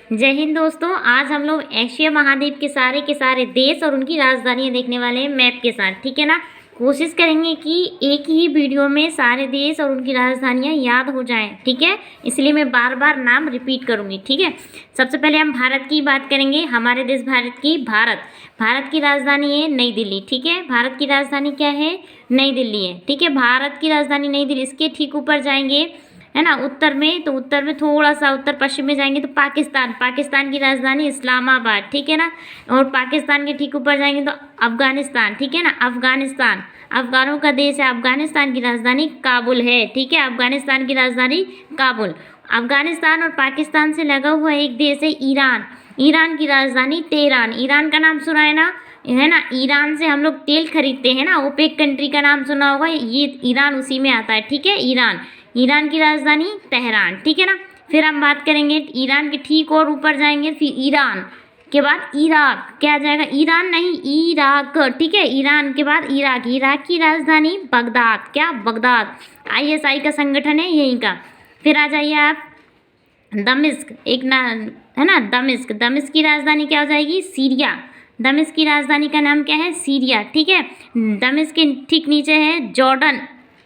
जय हिंद दोस्तों। आज हम लोग एशिया महाद्वीप के सारे देश और उनकी राजधानियां देखने वाले हैं मैप के साथ। ठीक है ना। कोशिश करेंगे कि एक ही वीडियो में सारे देश और उनकी राजधानियां याद हो जाएं। ठीक है, इसलिए मैं बार बार नाम रिपीट करूंगी। ठीक है, सबसे पहले हम भारत की बात करेंगे। हमारे देश भारत की भारत की राजधानी है नई दिल्ली। ठीक है, भारत की राजधानी क्या है? नई दिल्ली है। ठीक है, भारत की राजधानी नई दिल्ली। इसके ठीक ऊपर जाएंगे है ना उत्तर में, तो उत्तर में थोड़ा सा उत्तर पश्चिम में जाएंगे तो पाकिस्तान की राजधानी इस्लामाबाद। ठीक है ना। और पाकिस्तान के ठीक ऊपर जाएंगे तो अफगानिस्तान। ठीक है ना, अफगानिस्तान अफगानों का देश है। अफगानिस्तान की राजधानी काबुल है। ठीक है, अफगानिस्तान की राजधानी काबुल। अफगानिस्तान और पाकिस्तान से लगा हुआ एक देश है ईरान की राजधानी तेहरान। ईरान का नाम सुना है ना। ईरान से हम लोग तेल खरीदते हैं ना। ओपेक कंट्री का नाम सुना होगा, ये ईरान उसी में आता है। ठीक है, ईरान की राजधानी तेहरान। ठीक है ना। फिर हम बात करेंगे ईरान के ठीक और ऊपर जाएंगे, फिर ईरान के बाद इराक। क्या आ जाएगा? ईरान नहीं, इराक। ठीक है, ईरान के बाद इराक की राजधानी बगदाद। क्या? बगदाद। ISI का संगठन है यहीं का। फिर आ जाइए आप दमिश्क, एक ना है ना, दमिश्क की राजधानी क्या हो जाएगी? सीरिया। दमिश्क की राजधानी का नाम क्या है? सीरिया। ठीक है, दमिश्क के ठीक नीचे है जॉर्डन,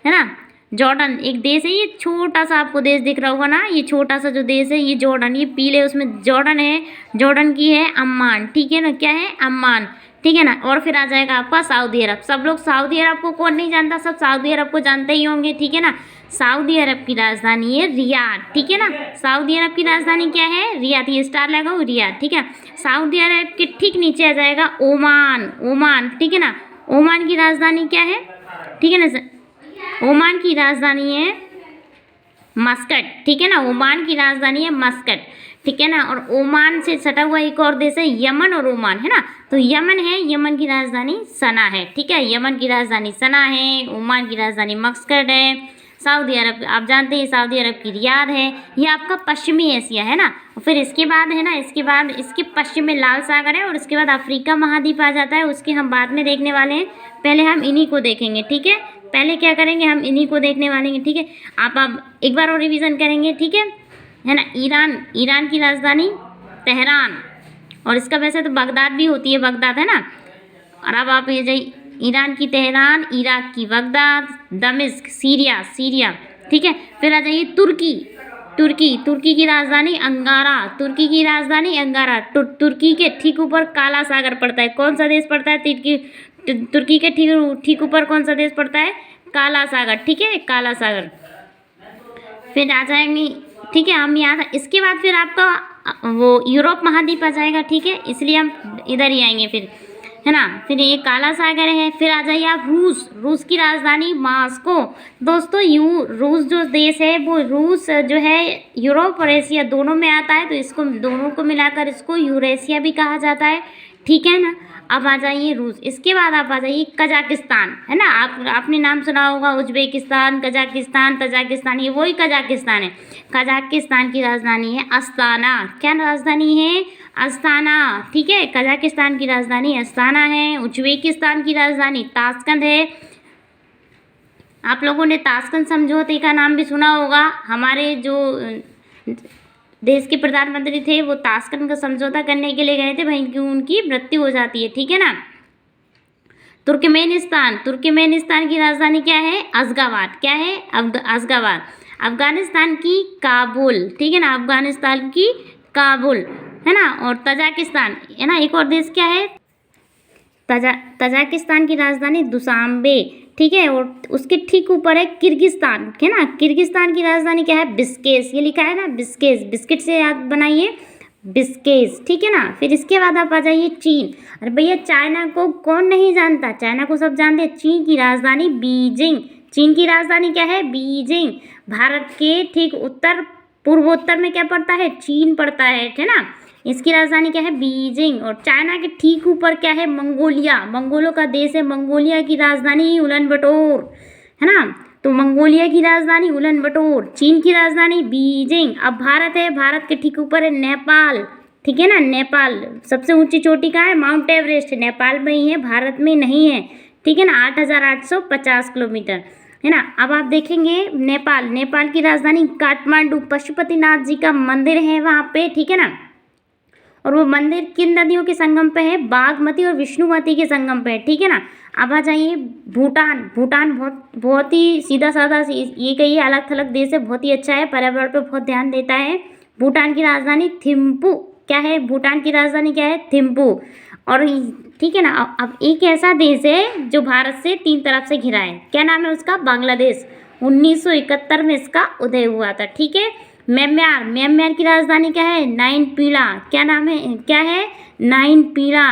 है ना। जॉर्डन एक देश है, ये छोटा सा आपको देश दिख रहा होगा ना, ये छोटा सा जो देश है ये जॉर्डन, ये पीले उसमें जॉर्डन है। जॉर्डन की है अम्मान। ठीक है ना, क्या है? अम्मान। ठीक है ना। और फिर आ जाएगा आपका सऊदी अरब। सब लोग सऊदी अरब को कौन नहीं जानता, सब सऊदी अरब को जानते ही होंगे। ठीक है ना। सऊदी अरब की राजधानी है रियाद। ठीक है ना, सऊदी अरब की राजधानी क्या है? रियाद। ये स्टार लगाओ, रियाद। ठीक है, सऊदी अरब के ठीक नीचे आ जाएगा ओमान। ठीक है ना, ओमान की राजधानी क्या है? ठीक है ना, ओमान की राजधानी है मस्कट। ठीक है ना, ओमान की राजधानी है मस्कट। ठीक है ना। और ओमान से सटा हुआ एक और देश है यमन और ओमान, है ना। तो यमन है, यमन की राजधानी सना है। ठीक है, यमन की राजधानी सना है। ओमान की राजधानी मस्कट है। सऊदी अरब आप जानते हैं, सऊदी अरब की रियाद है। ये आपका पश्चिमी एशिया है ना। फिर इसके बाद है ना, इसके बाद इसके पश्चिम में लाल सागर है और इसके बाद अफ्रीका महाद्वीप आ जाता है। उसके हम बाद में देखने वाले हैं, पहले हम इन्हीं को देखेंगे। ठीक है, पहले क्या करेंगे, हम इन्हीं को देखने वाले हैं। ठीक है, आप एक बार और रिवीजन करेंगे। ठीक है ना। ईरान की राजधानी तेहरान, और इसका वैसे तो बगदाद भी होती है, बगदाद है ना। और अब आप ये जाइए, ईरान की तेहरान, इराक की बगदाद, दमिश्क सीरिया। ठीक है, फिर आ जाइए तुर्की की राजधानी अंकारा। तुर्की के ठीक ऊपर काला सागर पड़ता है। कौन सा देश पड़ता है? तुर्की के ठीक ऊपर कौन सा देश पड़ता है? काला सागर। ठीक है, काला सागर। फिर आ जाएंगे, ठीक है, हम यहाँ इसके बाद फिर आपका वो यूरोप महाद्वीप आ जाएगा। ठीक है, इसलिए हम इधर ही आएंगे फिर, है ना। फिर ये काला सागर है। फिर आ जाइए आप रूस की राजधानी मॉस्को। दोस्तों रूस जो देश है वो रूस जो है यूरोप और एशिया दोनों में आता है, तो इसको दोनों को मिलाकर इसको यूरेशिया भी कहा जाता है। ठीक है ना। अब आ जाइए रूस। इसके बाद आप आ जाइए कजाकिस्तान, है ना। आपने नाम सुना होगा उज्बेकिस्तान, कजाकिस्तान, तजाकिस्तान, ये वही कजाकिस्तान है। कजाकिस्तान की राजधानी है अस्ताना। क्या राजधानी है? अस्ताना। ठीक है, कजाकिस्तान की राजधानी अस्ताना है। उज्बेकिस्तान की राजधानी ताशकंद है। आप लोगों ने ताशकंद समझौते का नाम भी सुना होगा। हमारे जो देश के प्रधानमंत्री थे वो ताशकंद का समझौता करने के लिए गए थे, वहीं क्यों उनकी मृत्यु हो जाती है। ठीक है ना। तुर्कमेनिस्तान की राजधानी क्या है? अशगाबाद। क्या है? अशगाबाद। अफगानिस्तान की काबुल। ठीक है ना, अफगानिस्तान की काबुल, है ना। और तजाकिस्तान, है ना, एक और देश क्या है? तजाकिस्तान की राजधानी दुशांबे। ठीक है, और उसके ठीक ऊपर है किर्गिस्तान, है ना। किर्गिस्तान की राजधानी क्या है? बिस्केस। ये लिखा है ना, बिस्केस, बिस्किट से याद बनाइए, बिस्केस। ठीक है ना। फिर इसके बाद आप आ जाइए चीन। अरे भैया, चाइना को कौन नहीं जानता? चाइना को सब जानते हैं। चीन की राजधानी बीजिंग। चीन की राजधानी क्या है? बीजिंग। भारत के ठीक पूर्वोत्तर में क्या पड़ता है? चीन पड़ता है ना। इसकी राजधानी क्या है? बीजिंग। और चाइना के ठीक ऊपर क्या है? मंगोलिया। मंगोलों का देश है। मंगोलिया की राजधानी उलानबटोर, है ना। तो मंगोलिया की राजधानी उलानबटोर। चीन की राजधानी बीजिंग। अब भारत है, भारत के ठीक ऊपर है नेपाल। ठीक है ना, नेपाल सबसे ऊंची चोटी कहाँ है? माउंट एवरेस्ट नेपाल में ही है, भारत में नहीं है। ठीक है ना, 8,850 किलोमीटर, है ना। अब आप देखेंगे नेपाल की राजधानी काठमांडू, पशुपतिनाथ जी का मंदिर है वहाँ पे। ठीक है ना। और वो मंदिर किन नदियों के संगम पे है? बागमती और विष्णुमती के संगम पे है, ठीक है ना। अब आ जाइए भूटान। भूटान बहुत बहुत ही सीधा साधा ये कहिए अलग थलग देश है, बहुत ही अच्छा है, पर्यावरण पे बहुत ध्यान देता है। भूटान की राजधानी थिम्पू। क्या है? भूटान की राजधानी क्या है? थिम्पू। और ठीक है ना। अब एक ऐसा देश है जो भारत से 3 तरफ से घिरा है, क्या नाम है उसका? बांग्लादेश। 1971 में इसका उदय हुआ था, ठीक है। म्यांमार। म्यांमार की राजधानी क्या है? नाइनपीड़ा। क्या नाम है? क्या है? नाइनपीड़ा,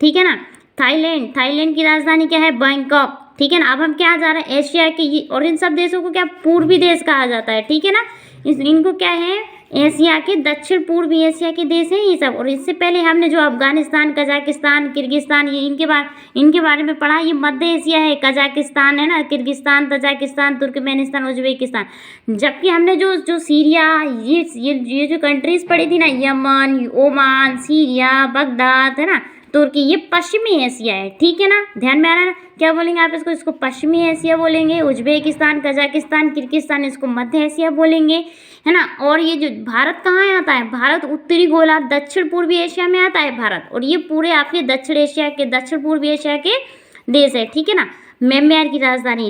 ठीक है ना। थाईलैंड। थाईलैंड की राजधानी क्या है? बैंकॉक, ठीक है ना। अब हम क्या जा रहे हैं? एशिया के ये, और इन सब देशों को क्या पूर्वी देश कहा जाता है, ठीक है ना। इनको क्या है? एशिया के, दक्षिण पूर्वी एशिया के देश हैं ये सब। और इससे पहले हमने जो अफगानिस्तान, कजाकिस्तान, किर्गिस्तान, ये इनके बारे में पढ़ा। ये मध्य एशिया है, कजाकिस्तान है ना, किर्गिस्तान, तजाकिस्तान, तुर्कमेनिस्तान, उज्बेकिस्तान। जबकि हमने जो जो सीरिया, ये जो कंट्रीज पढ़ी थी ना, यमन, ओमान, सीरिया, बगदाद, है ना, तुर्की, ये पश्चिमी एशिया है, ठीक है ना। ध्यान में आ रहा है ना। क्या बोलेंगे आप इसको पश्चिमी एशिया बोलेंगे। उज्बेकिस्तान, कजाकिस्तान, किर्गिस्तान, इसको मध्य एशिया बोलेंगे, है ना। और ये जो भारत कहाँ आता है? भारत उत्तरी गोलार्ध, दक्षिण पूर्वी एशिया में आता है भारत। और ये पूरे आपके दक्षिण पूर्वी एशिया के देश है, ठीक है ना। म्यांमार की राजधानी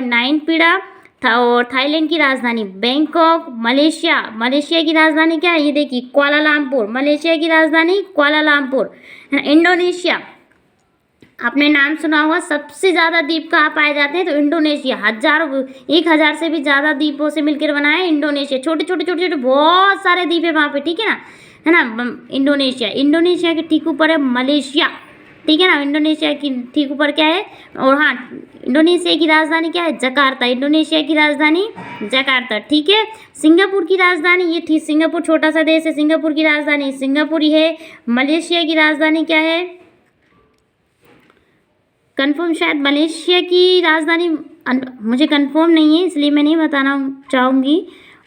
नाइनपीड़ा था, और थाईलैंड की राजधानी बैंकॉक। मलेशिया की राजधानी क्या है? ये देखिए कुआलालंपुर। मलेशिया की राजधानी कुआलालंपुर। इंडोनेशिया, आपने नाम सुना होगा। सबसे ज़्यादा द्वीप कहाँ पाए जाते हैं? तो इंडोनेशिया। 1000 से भी ज़्यादा द्वीपों से मिलकर बना है इंडोनेशिया। छोटे छोटे बहुत सारे द्वीप है वहाँ पे, ठीक है ना, है ना। इंडोनेशिया के ठीक ऊपर है मलेशिया, ठीक है ना। इंडोनेशिया की ठीक ऊपर क्या है? और हाँ, इंडोनेशिया की राजधानी क्या है? जकार्ता। इंडोनेशिया की राजधानी जकार्ता, ठीक है। सिंगापुर की राजधानी, ये ठीक, सिंगापुर छोटा सा देश है, सिंगापुर की राजधानी सिंगापुर ही है। मलेशिया की राजधानी क्या है? कंफर्म, शायद मलेशिया की राजधानी मुझे कंफर्म नहीं है, इसलिए मैं नहीं बताना चाहूँगी।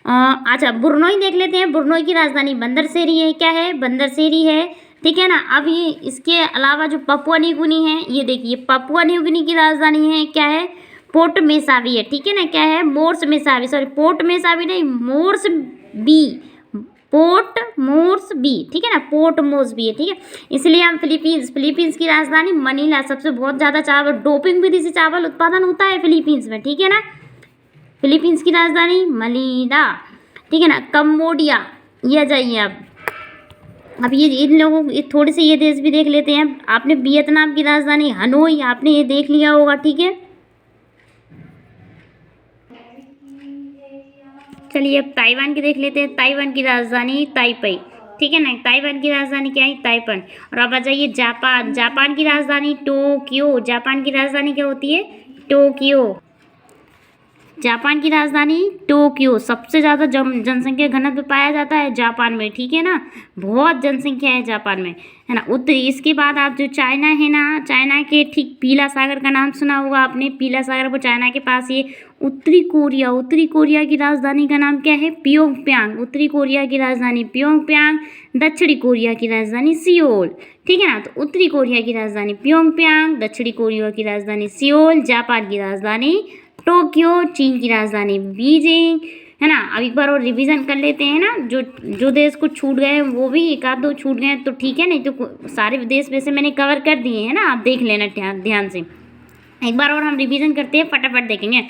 अच्छा, बुरनोई देख लेते हैं। बुरनोई की राजधानी बंदरसेरी है। क्या है? बंदरसेरी है, ठीक है ना। अब ये इसके अलावा जो पपुआ न्यू गिनी है, ये देखिए पपुआ न्यू गिनी की राजधानी है क्या है? पोर्ट मेसावी है, ठीक है ना। क्या है? मोर्स मेसावी, सॉरी पोर्ट मेसावी नहीं, मोर्स बी, पोर्ट मोर्सबी, ठीक है ना, पोर्ट मोर्सबी है, ठीक है। इसलिए हम फिलीपींस की राजधानी मनीला। सबसे बहुत ज़्यादा चावल, डोपिंग विधि से चावल उत्पादन होता है फिलीपींस में, ठीक है ना। फिलीपींस की राजधानी मनीला, ठीक है ना। कंबोडिया, ये आ जाइए अब ये इन लोगों थोड़े से ये देश भी देख लेते हैं। आपने वियतनाम की राजधानी हनोई, आपने ये देख लिया होगा, ठीक है। चलिए अब ताइवान की देख लेते हैं। ताइवान की राजधानी ताइपई, ठीक है ना। ताइवान की राजधानी क्या है? ताइपन। और अब आ जाइए जापान। जापान की राजधानी टोक्यो। जापान की राजधानी क्या होती है? टोक्यो। जापान की राजधानी टोक्यो। सबसे ज़्यादा जनसंख्या घनत्व पाया जाता है जापान में, ठीक है ना। बहुत जनसंख्या है जापान में, है ना। उत्तरी, इसके बाद आप जो चाइना है ना, चाइना के ठीक पीला सागर का नाम सुना होगा आपने। पीला सागर वो चाइना के पास ये उत्तरी कोरिया। उत्तरी कोरिया की राजधानी का नाम क्या है? प्योंगयांग। उत्तरी कोरिया की राजधानी प्योंगयांग। दक्षिणी कोरिया की राजधानी सियोल, ठीक है ना। तो उत्तरी कोरिया की राजधानी प्योंगयांग, दक्षिणी कोरिया की राजधानी सियोल, जापान की राजधानी टोक्यो, चीन की राजधानी बीजिंग, है ना। अब एक बार और रिवीजन कर लेते हैं ना, जो देश कुछ छूट गए वो भी एक आध दो छूट गए तो ठीक है, नहीं तो सारे देश वैसे मैंने कवर कर दिए हैं ना, आप देख लेना ध्यान से। एक बार और हम रिवीजन करते हैं, फटाफट देखेंगे।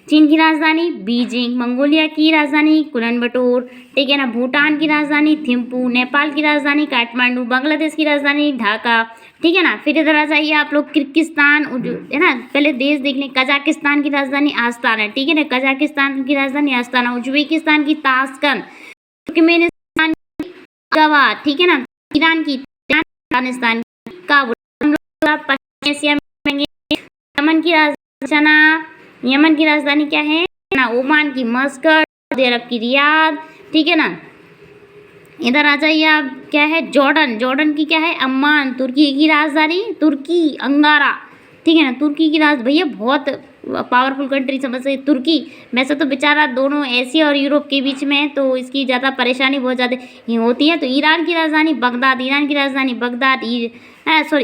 चीन की राजधानी बीजिंग, मंगोलिया की राजधानी कुलानबटोर, ठीक है ना। भूटान की राजधानी थिम्पू, नेपाल की राजधानी काठमांडू, बांग्लादेश की राजधानी ढाका, ठीक है ना। फिर इधर आ जाइए आप लोग किर्गिस्तान, है ना। पहले देश देख लें। कजाकिस्तान की राजधानी आस्ताना, ठीक है ना। कजाकिस्तान की राजधानी आस्ताना। उज्बेकिस्तान की ताशकंद, तुर्कमेनिस्तान की गवा, ठीक है ना। ईरान की अफगानिस्तान की काबुल। पश्चिम एशिया में यमन की राजधानी क्या है ना? ओमान की मस्कट, सऊदी अरब की रियाद, ठीक है ना। इधर आ जाइए आप, क्या है? जॉर्डन की क्या है? अम्मान। तुर्की की राजधानी तुर्की अंगारा, ठीक है ना। तुर्की की भैया बहुत पावरफुल कंट्री समझ से तुर्की। वैसे तो बेचारा दोनों एशिया और यूरोप के बीच में है, तो इसकी ज़्यादा परेशानी बहुत ज़्यादा होती है। तो ईरान की राजधानी बगदाद, इराक की राजधानी बगदाद, और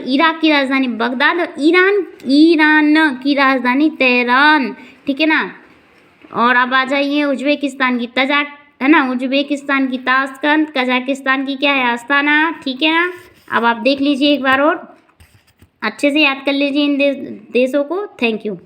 ईरान की राजधानी तेहरान, ठीक है ना। और अब आ जाइए उज्बेकिस्तान की है ना, उज्बेकिस्तान की ताशकंद, कजाकिस्तान की क्या है, अस्ताना, ठीक है ना। अब आप देख लीजिए एक बार और अच्छे से याद कर लीजिए इन देशों को। Thank you.